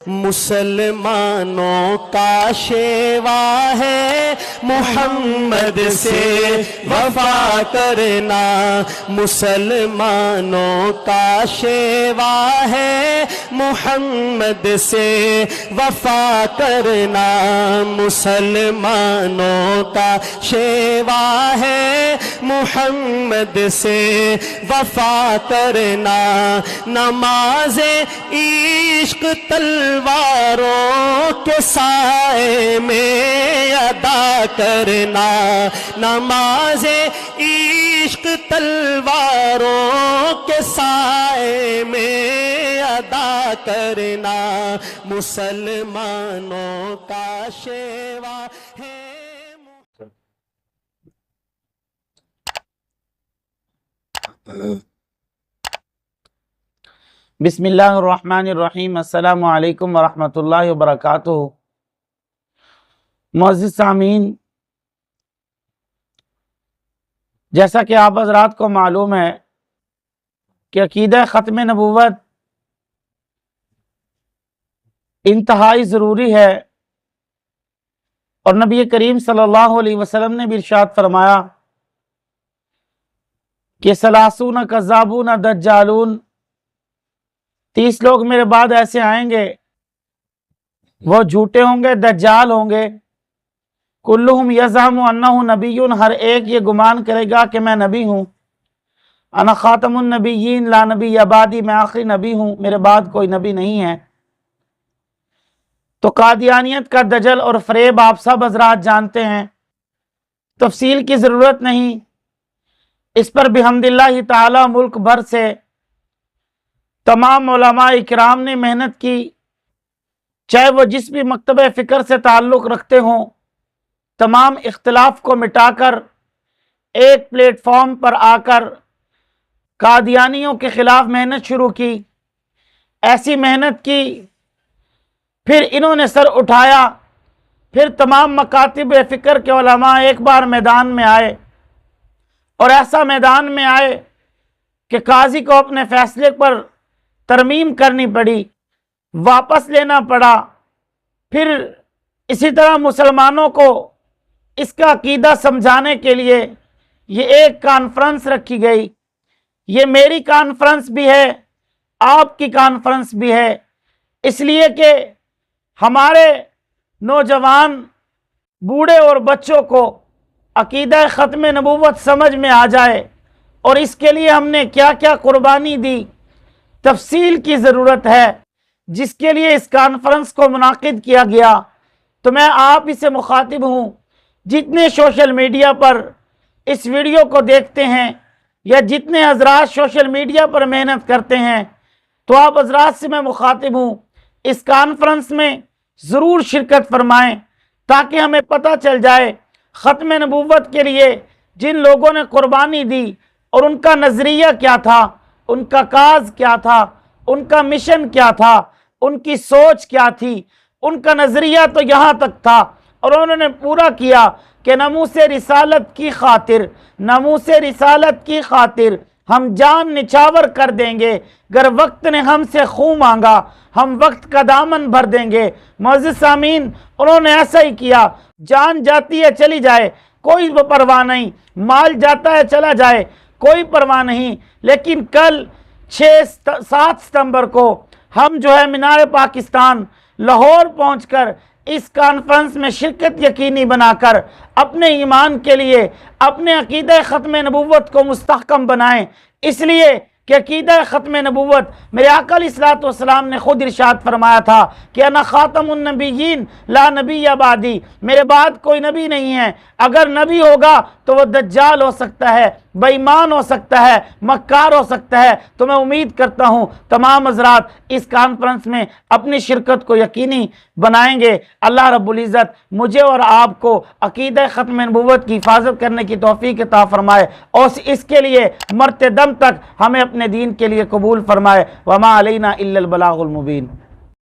مسلمانوں کا شیوا ہے محمد سے وفا کرنا، مسلمانوں کا شیوا ہے محمد سے وفا کرنا، مسلمانوں کا شیوا ہے محمد سے وفا کرنا، نماز عشق تلواروں کے سائے میں ادا کرنا، نماز عشق تلواروں کے سائے میں ادا کرنا، مسلمانوں کا شیوا ہے۔ بسم اللہ الرحمن الرحیم۔ السلام علیکم ورحمۃ اللہ وبرکاتہ۔ معزز سامعین، جیسا کہ آپ حضرات کو معلوم ہے کہ عقیدہ ختم نبوت انتہائی ضروری ہے، اور نبی کریم صلی اللہ علیہ وسلم نے بھی ارشاد فرمایا کہ ثلاثون کذابون دجالون، 30 لوگ میرے بعد ایسے آئیں گے، وہ جھوٹے ہوں گے، دجال ہوں گے۔ کلہم یزعم انہ نبی، ہر ایک یہ گمان کرے گا کہ میں نبی ہوں۔ انا خاتم النبیین لا نبی بعدی، میں آخری نبی ہوں، میرے بعد کوئی نبی نہیں ہے۔ تو قادیانیت کا دجل اور فریب آپ سب حضرات جانتے ہیں، تفصیل کی ضرورت نہیں۔ اس پر بحمد اللہ تعالی ملک بھر سے تمام علماء اکرام نے محنت کی، چاہے وہ جس بھی مکتبہ فکر سے تعلق رکھتے ہوں، تمام اختلاف کو مٹا کر ایک پلیٹ فارم پر آ کر قادیانیوں کے خلاف محنت شروع کی۔ ایسی محنت کی، پھر انہوں نے سر اٹھایا، پھر تمام مکاتب فکر کے علماء ایک بار میدان میں آئے، اور ایسا میدان میں آئے کہ قاضی کو اپنے فیصلے پر ترمیم کرنی پڑی، واپس لینا پڑا۔ پھر اسی طرح مسلمانوں کو اس کا عقیدہ سمجھانے کے لیے یہ ایک کانفرنس رکھی گئی۔ یہ میری کانفرنس بھی ہے، آپ کی کانفرنس بھی ہے، اس لیے کہ ہمارے نوجوان، بوڑھے اور بچوں کو عقیدہ ختم نبوت سمجھ میں آ جائے، اور اس کے لیے ہم نے کیا کیا قربانی دی، تفصیل کی ضرورت ہے، جس کے لیے اس کانفرنس کو منعقد کیا گیا۔ تو میں آپ ہی سے مخاطب ہوں، جتنے سوشل میڈیا پر اس ویڈیو کو دیکھتے ہیں، یا جتنے حضرات سوشل میڈیا پر محنت کرتے ہیں، تو آپ حضرات سے میں مخاطب ہوں، اس کانفرنس میں ضرور شرکت فرمائیں، تاکہ ہمیں پتہ چل جائے ختم نبوت کے لیے جن لوگوں نے قربانی دی، اور ان کا نظریہ کیا تھا، ان کا کاز کیا تھا، ان کا مشن کیا تھا، ان کی سوچ کیا تھی۔ ان کا نظریہ تو یہاں تک تھا، اور انہوں نے پورا کیا کہ ناموس رسالت کی خاطر، ناموس رسالت کی خاطر ہم جان نچھاور کر دیں گے، گر وقت نے ہم سے خون مانگا ہم وقت کا دامن بھر دیں گے۔ معزز سامعین، انہوں نے ایسا ہی کیا، جان جاتی ہے چلی جائے کوئی پرواہ نہیں، مال جاتا ہے چلا جائے کوئی پرواہ نہیں، لیکن کل 7 ستمبر کو ہم جو ہے مینار پاکستان لاہور پہنچ کر اس کانفرنس میں شرکت یقینی بنا کر اپنے ایمان کے لیے، اپنے عقیدہ ختم نبوت کو مستحکم بنائیں۔ اس لیے کہ عقیدہ ختم نبوت میرے آقا علیہ الصلوۃ والسلام نے خود ارشاد فرمایا تھا کہ انا خاتم النبیین لا نبی بعدی، میرے بعد کوئی نبی نہیں ہے۔ اگر نبی ہوگا تو وہ دجال ہو سکتا ہے، بے ایمان ہو سکتا ہے، مکار ہو سکتا ہے۔ تو میں امید کرتا ہوں تمام حضرات اس کانفرنس میں اپنی شرکت کو یقینی بنائیں گے۔ اللہ رب العزت مجھے اور آپ کو عقیدہ ختم نبوت کی حفاظت کرنے کی توفیق عطا فرمائے، اور اس کے لیے مرتے دم تک ہمیں اپنے دین کے لیے قبول فرمائے۔ وما علینا الا البلاغ المبین۔